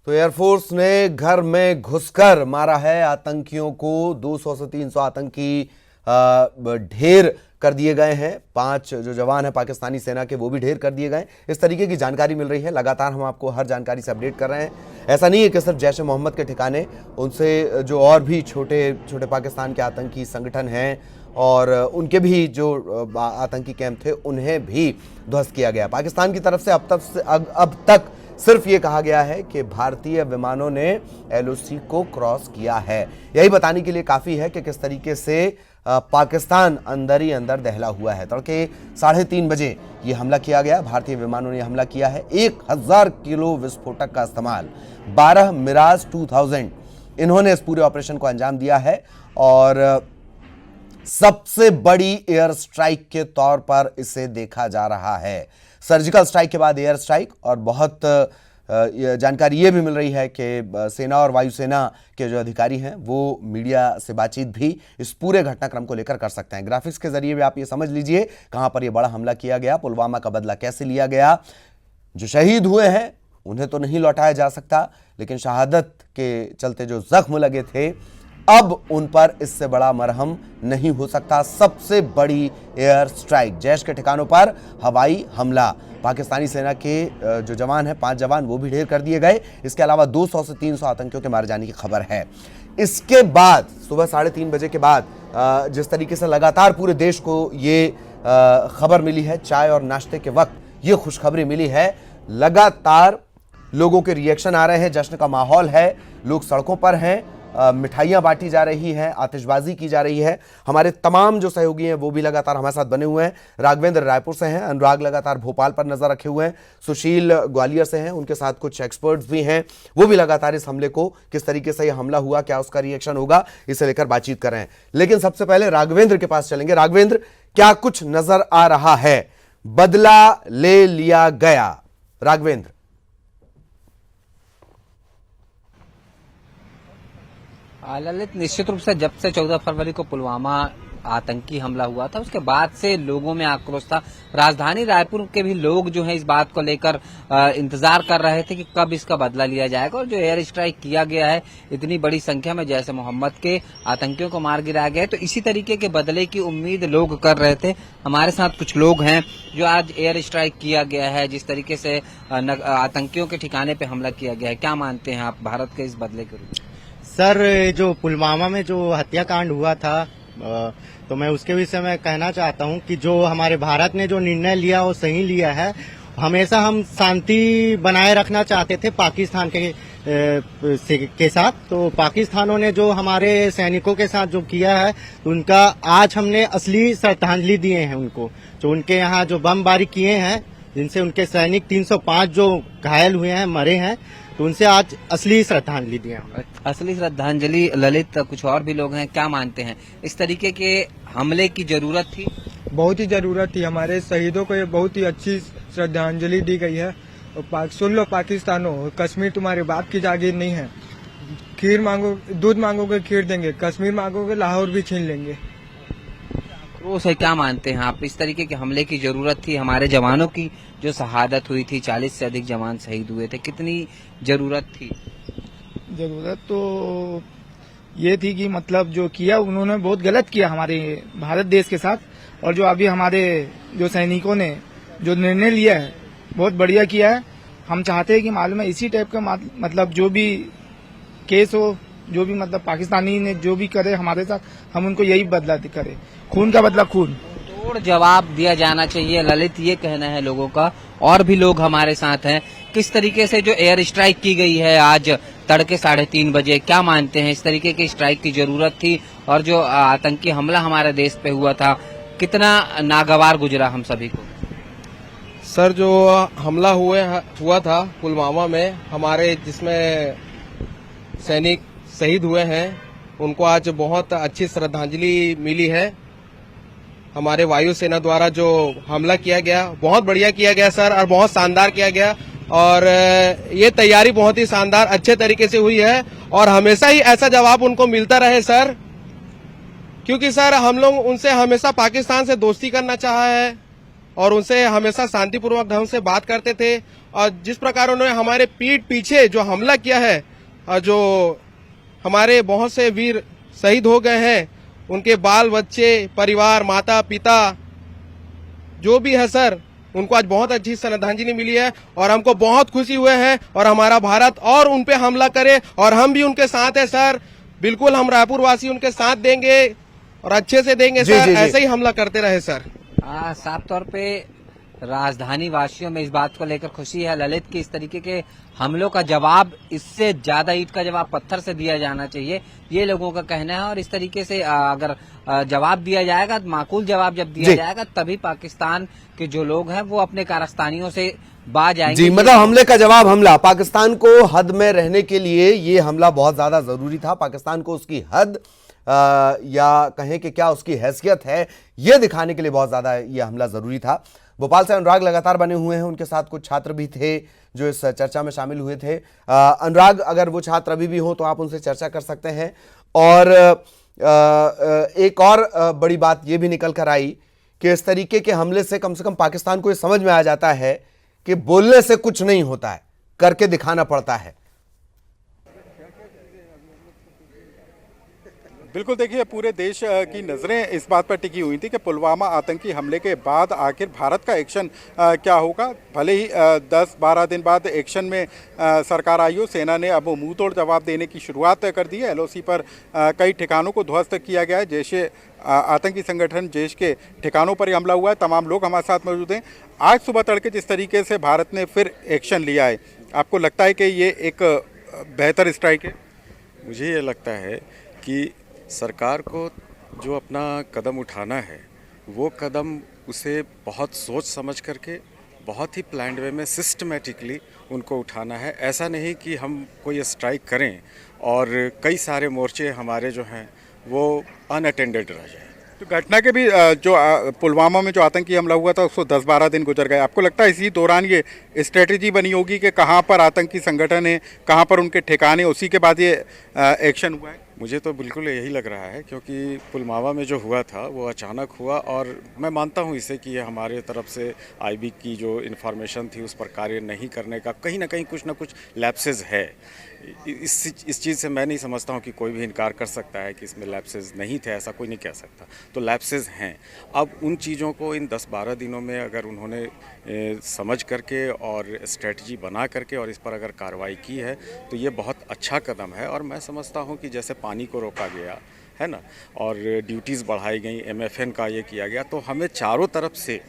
तो एयरफोर्स ने घर में घुसकर मारा है आतंकियों को। 200 से 300 आतंकी ढेर कर दिए गए हैं। 5 जो जवान हैं पाकिस्तानी सेना के वो भी ढेर कर दिए गए। इस तरीके की जानकारी मिल रही है। लगातार हम आपको हर जानकारी से अपडेट कर रहे हैं। ऐसा नहीं है कि सिर्फ जैश ए मोहम्मद के ठिकाने, उनसे जो और भी छोटे छोटे पाकिस्तान के आतंकी संगठन हैं और उनके भी जो आतंकी कैंप थे उन्हें भी ध्वस्त किया गया। पाकिस्तान की तरफ से अब तक सिर्फ ये कहा गया है कि भारतीय विमानों ने एलओसी को क्रॉस किया है। यही बताने के लिए काफी है कि किस तरीके से पाकिस्तान अंदर ही अंदर दहला हुआ है। तड़के 3:30 बजे ये हमला किया गया। भारतीय विमानों ने हमला किया है। 1000 किलो विस्फोटक का इस्तेमाल, 12 मिराज 2000 इन्होंने इस पूरे ऑपरेशन को अंजाम दिया है और सबसे बड़ी एयर स्ट्राइक के तौर पर इसे देखा जा रहा है। सर्जिकल स्ट्राइक के बाद एयर स्ट्राइक, और बहुत जानकारी ये भी मिल रही है कि सेना और वायुसेना के जो अधिकारी हैं वो मीडिया से बातचीत भी इस पूरे घटनाक्रम को लेकर कर सकते हैं। ग्राफिक्स के जरिए भी आप ये समझ लीजिए कहां पर ये बड़ा हमला किया गया, पुलवामा का बदला कैसे लिया गया। जो शहीद हुए हैं उन्हें तो नहीं लौटाया जा सकता, लेकिन शहादत के चलते जो जख्म लगे थे अब उन पर इससे बड़ा मरहम नहीं हो सकता। सबसे बड़ी एयर स्ट्राइक, जैश के ठिकानों पर हवाई हमला। पाकिस्तानी सेना के जो जवान हैं 5 जवान वो भी ढेर कर दिए गए। इसके अलावा 200 से 300 आतंकियों के मारे जाने की खबर है। इसके बाद सुबह 3:30 बजे के बाद जिस तरीके से लगातार पूरे देश को ये खबर मिली है, चाय और नाश्ते के वक्त ये खुशखबरी मिली है, लगातार लोगों के रिएक्शन आ रहे हैं, जश्न का माहौल है, लोग सड़कों पर हैं, मिठाइयां बांटी जा रही हैं, आतिशबाजी की जा रही है। हमारे तमाम जो सहयोगी हैं वो भी लगातार हमारे साथ बने हुए हैं। राघवेंद्र रायपुर से हैं, अनुराग लगातार भोपाल पर नजर रखे हुए हैं, सुशील ग्वालियर से हैं, उनके साथ कुछ एक्सपर्ट्स भी हैं, वो भी लगातार इस हमले को, किस तरीके से यह हमला हुआ, क्या उसका रिएक्शन होगा, इसे लेकर बातचीत कर रहे हैं। लेकिन सबसे पहले राघवेंद्र के पास चलेंगे। राघवेंद्र, क्या कुछ नजर आ रहा है? बदला ले लिया गया, राघवेंद्र। ललित, निश्चित रूप से जब से 14 फरवरी को पुलवामा आतंकी हमला हुआ था उसके बाद से लोगों में आक्रोश था। राजधानी रायपुर के भी लोग जो हैं इस बात को लेकर इंतजार कर रहे थे कि कब इसका बदला लिया जाएगा। और जो एयर स्ट्राइक किया गया है, इतनी बड़ी संख्या में जैश ए मोहम्मद के आतंकियों को मार गिराया गया है, तो इसी तरीके के बदले की उम्मीद लोग कर रहे थे। हमारे साथ कुछ लोग हैं जो आज एयर स्ट्राइक किया गया है, जिस तरीके से आतंकियों के ठिकाने पे हमला किया गया है, क्या मानते हैं आप भारत के इस बदले के रूप में? सर, जो पुलवामा में जो हत्याकांड हुआ था तो मैं उसके विषय में कहना चाहता हूं कि जो हमारे भारत ने जो निर्णय लिया वो सही लिया है। हमेशा हम शांति बनाए रखना चाहते थे पाकिस्तान के साथ, तो पाकिस्तानों ने जो हमारे सैनिकों के साथ जो किया है उनका आज हमने असली श्रद्धांजलि दिए हैं उनको। जो उनके यहाँ जो बमबारी किए हैं, जिनसे उनके सैनिक 305 जो घायल हुए हैं, मरे हैं, तो उनसे आज असली श्रद्धांजलि दिया। असली श्रद्धांजलि। ललित, कुछ और भी लोग हैं, क्या मानते हैं इस तरीके के हमले की जरूरत थी? बहुत ही जरूरत थी। हमारे शहीदों को ये बहुत ही अच्छी श्रद्धांजलि दी गई है। सुन लो पाकिस्तानों, कश्मीर तुम्हारे बाप की जागीर नहीं है। खीर मांगो, दूध मांगोगे खीर देंगे, कश्मीर मांगोगे लाहौर भी छीन लेंगे। आक्रोश है, क्या मानते हैं आप? इस तरीके के हमले की जरूरत थी? हमारे जवानों की जो शहादत हुई थी, 40 से अधिक जवान शहीद हुए थे, कितनी जरूरत थी? जरूरत तो ये थी कि मतलब जो किया उन्होंने बहुत गलत किया हमारे भारत देश के साथ। और जो अभी हमारे जो सैनिकों ने जो निर्णय लिया है बहुत बढ़िया किया है। हम चाहते हैं कि मालूम है इसी टाइप का मतलब जो भी केस हो, जो भी मतलब पाकिस्तानी ने जो भी करे हमारे साथ, हम उनको यही बदला करे, खून का बदला खून। तोड़ जवाब दिया जाना चाहिए, ललित, ये कहना है लोगों का। और भी लोग हमारे साथ हैं। किस तरीके से जो एयर स्ट्राइक की गई है आज तड़के 3:30 बजे, क्या मानते हैं इस तरीके की स्ट्राइक की जरूरत थी? और जो आतंकी हमला हमारे देश पे हुआ था, कितना नागवार गुजरा हम सभी को? सर, जो हमला हुआ था पुलवामा में, हमारे जिसमें सैनिक शहीद हुए हैं, उनको आज बहुत अच्छी श्रद्धांजलि मिली है। हमारे वायुसेना द्वारा जो हमला किया गया बहुत बढ़िया किया गया सर, और बहुत शानदार किया गया। और ये तैयारी बहुत ही शानदार अच्छे तरीके से हुई है और हमेशा ही ऐसा जवाब उनको मिलता रहे सर, क्योंकि सर हम लोग उनसे हमेशा पाकिस्तान से दोस्ती करना चाहा है, और उनसे हमेशा शांतिपूर्वक ढंग से बात करते थे। और जिस प्रकार उन्होंने हमारे पीठ पीछे जो हमला किया है और जो हमारे बहुत से वीर शहीद हो गए हैं, उनके बाल बच्चे, परिवार, माता पिता जो भी है सर, उनको आज बहुत अच्छी श्रद्धांजलि मिली है और हमको बहुत खुशी हुए हैं। और हमारा भारत और उन पे हमला करे और हम भी उनके साथ है सर, बिल्कुल हम रायपुर वासी उनके साथ देंगे और अच्छे से देंगे जी, सर। जी, जी। ऐसे ही हमला करते रहे सर। साफ तौर पे राजधानी वासियों में इस बात को लेकर खुशी है ललित कि इस तरीके के हमलों का जवाब, इससे ज्यादा ईंट का जवाब पत्थर से दिया जाना चाहिए, ये लोगों का कहना है। और इस तरीके से अगर जवाब दिया जाएगा, माकूल जवाब जब दिया जाएगा, तभी पाकिस्तान के जो लोग हैं वो अपने कारस्तानियों से बाज आएंगे। जी, मतलब हमले का जवाब हमला। पाकिस्तान को हद में रहने के लिए ये हमला बहुत ज्यादा जरूरी था। पाकिस्तान को उसकी हद या कहें कि क्या उसकी हैसियत है, ये दिखाने के लिए बहुत ज्यादा ये हमला जरूरी था। भोपाल से अनुराग लगातार बने हुए हैं, उनके साथ कुछ छात्र भी थे जो इस चर्चा में शामिल हुए थे। अनुराग, अगर वो छात्र अभी भी हो तो आप उनसे चर्चा कर सकते हैं। और एक और बड़ी बात ये भी निकल कर आई कि इस तरीके के हमले से कम पाकिस्तान को ये समझ में आ जाता है कि बोलने से कुछ नहीं होता है, करके दिखाना पड़ता है। बिल्कुल, देखिए पूरे देश की नज़रें इस बात पर टिकी हुई थी कि पुलवामा आतंकी हमले के बाद आखिर भारत का एक्शन क्या होगा। भले ही 10-12 दिन बाद एक्शन में सरकार आई हो, सेना ने अब मुंह तोड़ जवाब देने की शुरुआत कर दी है। एलओसी पर कई ठिकानों को ध्वस्त किया गया है। जैसे आतंकी संगठन जैश के ठिकानों पर ही हमला हुआ है। तमाम लोग हमारे साथ मौजूद हैं। आज सुबह तड़के जिस तरीके से भारत ने फिर एक्शन लिया है, आपको लगता है कि ये एक बेहतर स्ट्राइक है? मुझे ये लगता है कि सरकार को जो अपना कदम उठाना है, वो कदम उसे बहुत सोच समझ करके, बहुत ही प्लान्ड वे में, सिस्टमेटिकली उनको उठाना है। ऐसा नहीं कि हम कोई स्ट्राइक करें और कई सारे मोर्चे हमारे जो हैं वो अनअटेंडेड रह जाएं। तो घटना के भी जो पुलवामा में जो आतंकी हमला हुआ था उसको 10-12 दिन गुजर गए। आपको लगता है इसी दौरान ये स्ट्रेटजी बनी होगी कि कहाँ पर आतंकी संगठन है, कहाँ पर उनके ठिकाने, उसी के बाद ये एक्शन हुआ है? मुझे तो बिल्कुल यही लग रहा है, क्योंकि पुलवामा में जो हुआ था वो अचानक हुआ और मैं मानता हूँ इसे कि ये हमारे तरफ से आईबी की जो इन्फॉर्मेशन थी उस पर कार्य नहीं करने का कहीं ना कहीं कुछ ना कुछ लैप्सेस है। इस चीज़ से मैं नहीं समझता हूँ कि कोई भी इनकार कर सकता है कि इसमें लैप्सेस नहीं थे, ऐसा कोई नहीं कह सकता। तो लैप्सेस हैं। अब उन चीज़ों को इन 10-12 दिनों में अगर उन्होंने समझ करके और स्ट्रेटजी बना करके और इस पर अगर कार्रवाई की है तो ये बहुत अच्छा कदम है। और मैं समझता हूँ कि जैसे पानी को रोका गया है ना, और ड्यूटीज़ बढ़ाई गई, MFN का ये किया गया, तो हमें चारों तरफ से,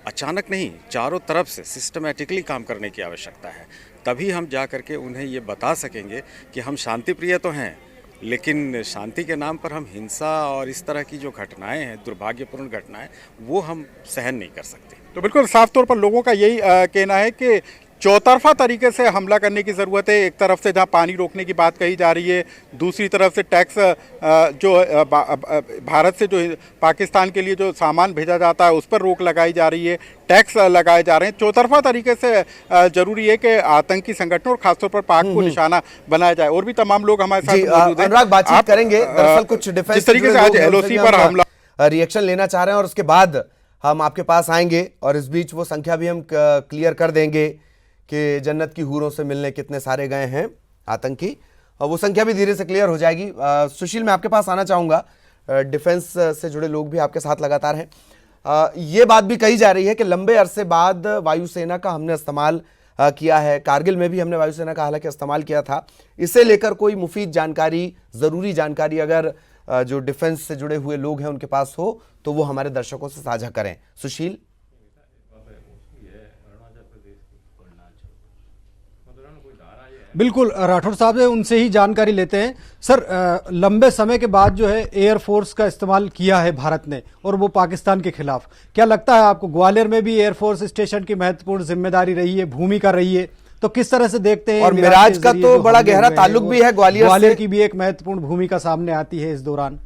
अचानक नहीं, चारों तरफ से सिस्टमेटिकली काम करने की आवश्यकता है। तभी हम जा करके उन्हें ये बता सकेंगे कि हम शांति प्रिय तो हैं, लेकिन शांति के नाम पर हम हिंसा और इस तरह की जो घटनाएं हैं, दुर्भाग्यपूर्ण घटनाएं, वो हम सहन नहीं कर सकते। तो बिल्कुल साफ तौर पर लोगों का यही कहना है कि चौतरफा तरीके से हमला करने की ज़रूरत है। एक तरफ से जहां पानी रोकने की बात कही जा रही है, दूसरी तरफ से टैक्स जो भारत से जो पाकिस्तान के लिए जो सामान भेजा जाता है उस पर रोक लगाई जा रही है, टैक्स लगाए जा रहे हैं। चौतरफा तरीके से जरूरी है कि आतंकी संगठनों और खासतौर पर पाक को निशाना बनाया जाए। और भी तमाम लोग हमारे साथ मौजूद हैं। अनुराग, बातचीत करेंगे। दरअसल कुछ डिफेंस जिस तरीके से आज LOC पर हमला, रिएक्शन लेना चाह रहे हैं और उसके बाद हम आपके पास आएंगे और इस बीच वो संख्या भी हम क्लियर कर देंगे कि जन्नत की हूरों से मिलने कितने सारे गए हैं आतंकी, और वो संख्या भी धीरे से क्लियर हो जाएगी। सुशील, मैं आपके पास आना चाहूँगा। डिफेंस से जुड़े लोग भी आपके साथ लगातार हैं। ये बात भी कही जा रही है कि लंबे अरसे बाद वायुसेना का हमने इस्तेमाल किया है। कारगिल में भी हमने वायुसेना का हालांकि इस्तेमाल किया था। इसे लेकर कोई मुफीद जानकारी, ज़रूरी जानकारी अगर जो डिफेंस से जुड़े हुए लोग हैं उनके पास हो तो वो हमारे दर्शकों से साझा करें। सुशील, बिल्कुल, राठौर साहब से उनसे ही जानकारी लेते हैं। सर, लंबे समय के बाद जो है एयरफोर्स का इस्तेमाल किया है भारत ने, और वो पाकिस्तान के खिलाफ। क्या लगता है आपको, ग्वालियर में भी एयरफोर्स स्टेशन की महत्वपूर्ण जिम्मेदारी रही है, भूमिका रही है, तो किस तरह से देखते हैं? और मिराज का तो बड़ा गहरा ताल्लुक भी है ग्वालियर की भी एक महत्वपूर्ण भूमिका सामने आती है इस दौरान।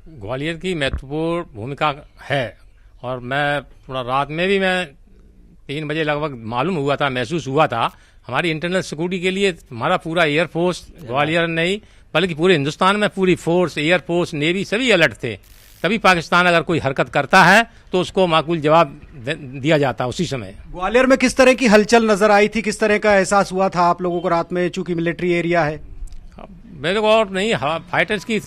ग्वालियर की महत्वपूर्ण भूमिका है, और मैं थोड़ा रात में भी, मैं 3 बजे लगभग मालूम हुआ था, महसूस हुआ था, हमारी इंटरनल सिक्योरिटी के लिए हमारा पूरा एयरफोर्स, ग्वालियर नहीं बल्कि पूरे हिंदुस्तान में पूरी फोर्स, एयरफोर्स, नेवी सभी अलर्ट थे तभी पाकिस्तान अगर कोई हरकत करता है तो उसको माकूल जवाब दिया जाता है उसी समय। ग्वालियर में किस तरह की हलचल नजर आई थी, किस तरह का एहसास हुआ था आप लोगों को रात में, चूंकि मिलिट्री एरिया है? मेरे को और नहीं, फाइटर्स की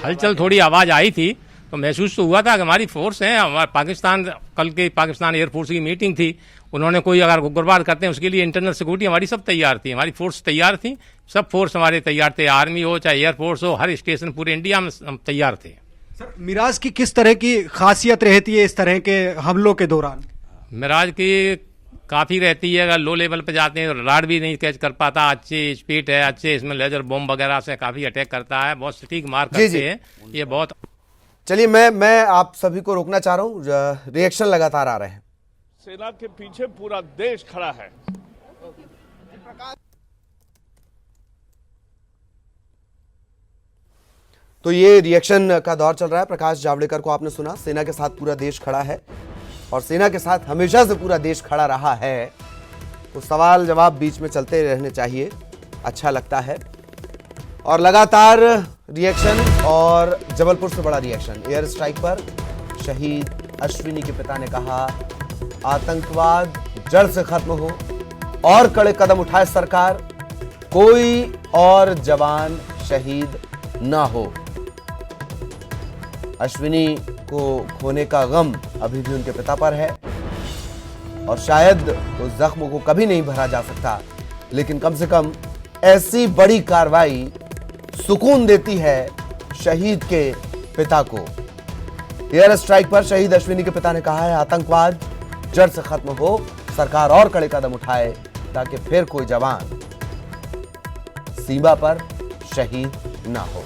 हलचल थोड़ी आवाज आई थी तो महसूस तो हुआ था कि हमारी फोर्स है, हमारा पाकिस्तान, कल के पाकिस्तान एयरफोर्स की मीटिंग थी, उन्होंने कोई अगर उग्रवाद करते हैं उसके लिए इंटरनल सिक्योरिटी हमारी सब तैयार थी, हमारी फोर्स तैयार थी, सब फोर्स हमारे तैयार थे, आर्मी हो चाहे एयरफोर्स हो, हर स्टेशन पूरे इंडिया में हम तैयार थे। सर, मिराज की किस तरह की खासियत रहती है इस तरह के हमलों के दौरान? मिराज की काफ़ी रहती है, अगर लो लेवल पे जाते हैं राड भी नहीं कैच कर पाता, अच्छी स्पीड है, अच्छे इसमें लेजर बॉम्ब वगैरह से काफ़ी अटैक करता है, बहुत सटीक मार करते हैं ये बहुत। चलिए मैं आप सभी को रोकना चाह रहा हूं, रिएक्शन लगातार आ रहे हैं। सेना के पीछे पूरा देश खड़ा है। तो ये रिएक्शन का दौर चल रहा है। प्रकाश जावड़ेकर को आपने सुना, सेना के साथ पूरा देश खड़ा है और सेना के साथ हमेशा से पूरा देश खड़ा रहा है, तो सवाल जवाब बीच में चलते रहने चाहिए, अच्छा लगता है। और लगातार रिएक्शन, और जबलपुर से बड़ा रिएक्शन, एयर स्ट्राइक पर शहीद अश्विनी के पिता ने कहा आतंकवाद जड़ से खत्म हो और कड़े कदम उठाए सरकार, कोई और जवान शहीद ना हो। अश्विनी को खोने का गम अभी भी उनके पिता पर है और शायद उस जख्म को कभी नहीं भरा जा सकता, लेकिन कम से कम ऐसी बड़ी कार्रवाई सुकून देती है शहीद के पिता को। एयर स्ट्राइक पर शहीद अश्विनी के पिता ने कहा है आतंकवाद जड़ से खत्म हो, सरकार और कड़े कदम उठाए ताकि फिर कोई जवान सीमा पर शहीद ना हो।